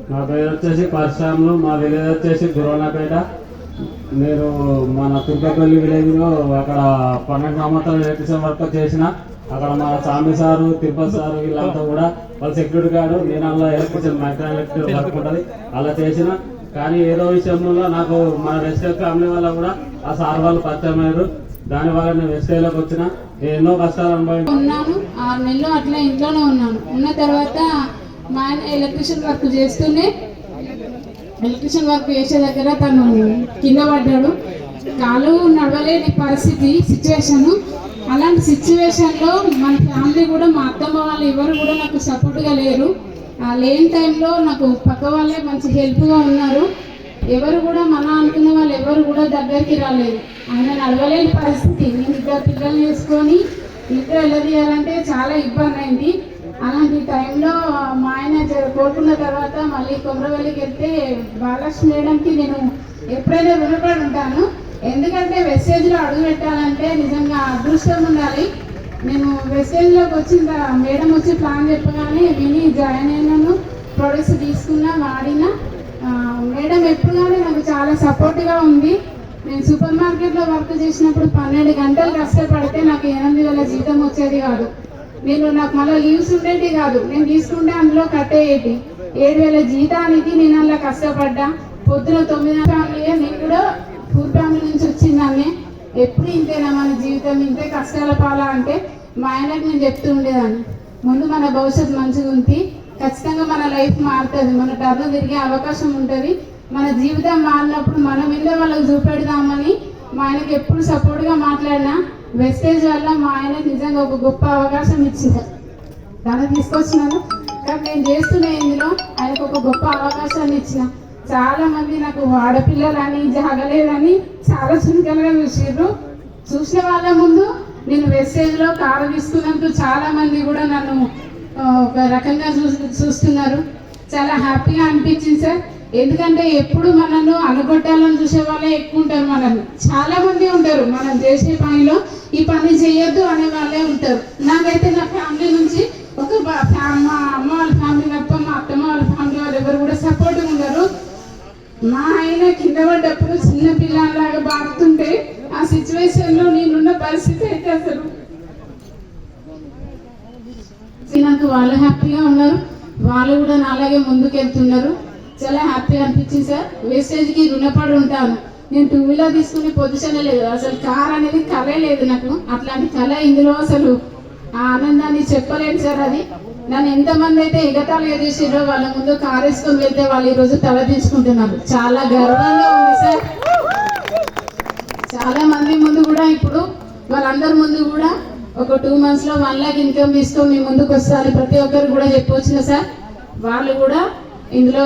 నా పేరు వచ్చేసి పరశురాములు, మా విలేజ్ వచ్చేసి గురవనపేట. నేను మన తుర్కపల్లి విలేజ్లో అక్కడ 12 సంవత్సరాలు ఎలక్ట్రిషన్ వర్క్ చేసిన. అక్కడ మా స్వామి సారు, తిరుపతి సారు వీళ్ళంతా కూడా వాళ్ళ సెక్యూరిటీ గార్డు, నేను అలా ఎలక్ట్రిషన్ మైక్రో ఎలక్ట్రిక్ వర్క్ ఉంటుంది అలా చేసిన. కానీ ఏదో విషయంలో నాకు మన రెసిడెంట్ ఫ్యామిలీ వల్ల కూడా ఆ సార్ వాళ్ళు పరిచయం అయ్యారు. దానివల్ల నేను వెస్టేజ్లోకి వచ్చిన. ఎన్నో కష్టాలు అనుభవించాను. 6 నెలలు అట్లా ఇంట్లోనే ఉన్నాను. ఉన్న తర్వాత మా ఆయన ఎలక్ట్రిషియన్ వర్క్ చేస్తూనే ఎలక్ట్రిషియన్ వర్క్ చేసే దగ్గర తను కింద పడ్డాడు. కాలు నడవలేని సిచ్యువేషన్. అలాంటి సిచ్యువేషన్లో మన ఫ్యామిలీ కూడా, మా అత్తమ్మ వాళ్ళు ఎవరు కూడా నాకు సపోర్ట్గా లేరు. లేని టైంలో నాకు పక్క వాళ్ళే మంచి హెల్ప్గా ఉన్నారు. ఎవరు కూడా మన అనుకున్న వాళ్ళు ఎవరు కూడా దగ్గరికి రాలేదు. ఆయన నడవలేని పరిస్థితి. నేను 2 పిల్లల్ని వేసుకొని ఇంట్లో వెళ్ళదీయాలంటే చాలా ఇబ్బంది అయింది. అలాంటి టైంలో మా ఆయన కోరుకున్న తర్వాత మళ్ళీ కొమరవెల్లికి వెళ్తే బాలలక్ష్మి మేడంకి నేను ఎప్పుడైనా రుణపడి ఉంటాను. ఎందుకంటే వెస్టేజ్లో అడుగు పెట్టాలంటే నిజంగా అదృష్టం ఉండాలి. నేను వెస్టేజ్లోకి వచ్చిన మేడం వచ్చి ప్లాన్ చెప్పగానే విని జాయిన్ అయినాను. ప్రొడక్ట్స్ తీసుకున్నా, వాడినా. మేడం ఎప్పుడు కానీ నాకు చాలా సపోర్ట్గా ఉంది. నేను సూపర్ మార్కెట్లో వర్క్ చేసినప్పుడు 12 గంటలు కష్టపడితే నాకు 8,000 జీతం వచ్చేది కాదు. నాకు మళ్ళీ లీవ్స్ ఉండేవి కాదు. నేను తీసుకుంటే అందులో కట్టేయేటి. 7,000 జీతానికి నేను అలా కష్టపడ్డా. పొద్దున 9 ఫ్యామిలీ. నేను కూడా ఫుల్ ఫ్యామిలీ నుంచి వచ్చిందాన్ని. ఎప్పుడు ఇంతేనా మన జీవితం, ఇంతే కష్టాల పాలా అంటే మా ఆయనకు నేను చెప్తూ ఉండేదాన్ని, ముందు మన భవిష్యత్తు మంచిగా ఉంది, ఖచ్చితంగా మన లైఫ్ మారుతుంది, మన టర్న్ తిరిగే అవకాశం ఉంటుంది. మన జీవితం మారినప్పుడు మనం వెళ్ళే వాళ్ళకి చూపెడదామని మా ఆయనకి ఎప్పుడు సపోర్ట్గా మాట్లాడినా. వెస్టేజ్ వల్ల మా ఆయన నిజంగా ఒక గొప్ప అవకాశం ఇచ్చింది. దాన్ని తీసుకొచ్చినాను. కానీ నేను చేస్తున్న ఇందులో ఆయనకు ఒక గొప్ప అవకాశాన్ని ఇచ్చిన. చాలా మంది నాకు ఆడపిల్లలని జాగలేదని చాలా చురుకలుగా చూసారు. చూసిన వాళ్ళ ముందు నేను వెస్టేజ్లో కారు తీసుకున్నందుకు చాలా మంది కూడా నన్ను ఒక రకంగా చూస్తున్నారు. చాలా హ్యాపీగా అనిపించింది సార్. ఎందుకంటే ఎప్పుడు మనను అనగొట్టాలని చూసే వాళ్ళే ఎక్కువ ఉంటారు. మనల్ని చాలా మంది ఉంటారు మనం చేసే పనిలో ఈ పని చేయొద్దు అనే వాళ్ళే ఉంటారు. నాకైతే నా ఫ్యామిలీ నుంచి మా అమ్మ వాళ్ళ ఫ్యామిలీ తప్ప మా అత్తమ్మ వాళ్ళ ఫ్యామిలీ వాళ్ళు ఎవరు కూడా సపోర్ట్గా ఉన్నారు. మా ఆయన కింద పడ్డప్పుడు చిన్న పిల్లలాగా బాగుతుంటే ఆ సిచ్యువేషన్లో నేనున్న పరిస్థితి అయితే అసలు నాకు వాళ్ళు హ్యాపీగా ఉన్నారు. వాళ్ళు కూడా నాలాగే ముందుకెళ్తున్నారు. చాలా హ్యాపీగా అనిపించింది సార్. వేస్టేజ్కి రుణపడి ఉంటాను. నేను 2 వీలర్ తీసుకునే పొజిషన్ లేదు. అసలు కార్ అనేది కలే లేదు నాకు. అట్లాంటి కళ ఇందులో అసలు ఆ ఆనందాన్ని చెప్పలేను సార్. అది నన్ను ఎంతమంది అయితే ఎగతాళిగా చేసిరో వాళ్ళ ముందు కార్ వేసుకొని వెళ్తే వాళ్ళు ఈరోజు తలదించుకుంటున్నారు. చాలా గర్వంగా ఉంది సార్. చాలా మంది ముందు కూడా ఇప్పుడు వాళ్ళందరి ముందు కూడా ఒక 2 monthsలో 1 lakh ఇన్కమ్ తీసుకొని మీ ముందుకు వస్తారు ప్రతి ఒక్కరు కూడా చెప్పొచ్చిన సార్. వాళ్ళు కూడా ఇందులో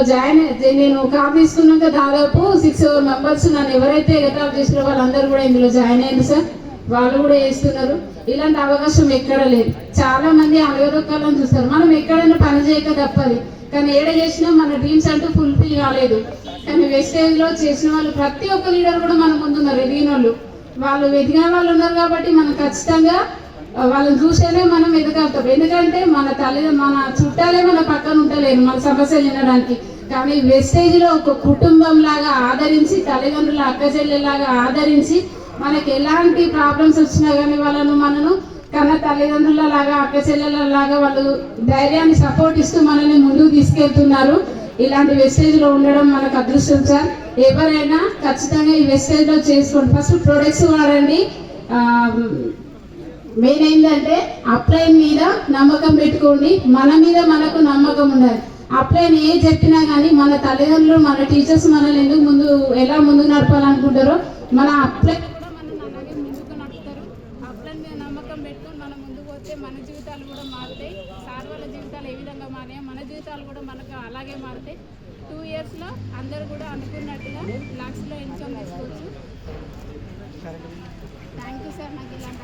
నేను కార్ తీసుకున్నాక దాదాపు 6 members నన్ను ఎవరైతే ఎగతాళి చేసినారో వాళ్ళందరూ కూడా ఇందులో జాయిన్ అయ్యారు సార్. వాళ్ళు కూడా చేస్తున్నారు. ఇలాంటి అవకాశం ఎక్కడ లేదు. చాలా మంది అలవరకాలను చూస్తారు. మనం ఎక్కడైనా పని చేయక తప్పది. కానీ ఏడ చేసినా మన డ్రీమ్స్ అంటూ ఫుల్ఫిల్ కాలేదు. కానీ వెస్టేజ్లో చేసిన వాళ్ళు ప్రతి ఒక్క లీడర్ కూడా మన ముందున్నారు. ఎదిగిన వాళ్ళు ఎదిగిన వాళ్ళు ఉన్నారు కాబట్టి మనం ఖచ్చితంగా వాళ్ళని చూసేనే మనం ఎదగలుగుతాం. ఎందుకంటే మన చుట్టాలే మన పక్కన ఉంటలేరు మన సమస్యలు వినడానికి. కానీ వెస్టేజ్లో ఒక కుటుంబం లాగా ఆదరించి, తల్లిదండ్రుల అక్క చెల్లెలాగా ఆదరించి, మనకి ఎలాంటి ప్రాబ్లమ్స్ వచ్చినా కానీ మనను కన్న తల్లిదండ్రుల లాగా, అక్క చెల్లెల లాగా వాళ్ళు ధైర్యాన్ని సపోర్ట్ ఇస్తూ మనల్ని ముందుకు తీసుకెళ్తున్నారు. ఇలాంటి వెస్టేజ్లో ఉండడం మనకు అదృష్టం సార్. ఎవరైనా ఖచ్చితంగా ఈ వెస్టేజ్లో చేసుకోండి. ఫస్ట్ ప్రొడక్ట్స్ వాడండి. మెయిన్ ఏంటంటే అప్లైన్ మీద నమ్మకం పెట్టుకోండి. మన మీద మనకు నమ్మకం ఉండాలి. అప్లైన్ ఏ చెప్పినా కానీ మన తల్లిదండ్రులు, మన టీచర్స్ మనల్ని ఎలా ముందుకు నడపాలనుకుంటారో మన అప్లైన్ కూడా మనల్ని అలాగే ముందుకు నడుపుతారు. అప్లైన్ మీద నమ్మకం పెట్టుకొని మనం ముందుకు వస్తే మన జీవితాలు కూడా మారుతాయి. సార్ వాళ్ళ జీవితాలు ఏ విధంగా మారాయో మన జీవితాలు కూడా మనకు అలాగే మారుతాయి. 2 yearsలో అందరూ కూడా అనుకున్నట్టుగా లాక్స్లో ఇన్కమ్ తీసుకోవచ్చు. Thank you sir. నాకు ఇలాంటి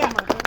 అవకాశం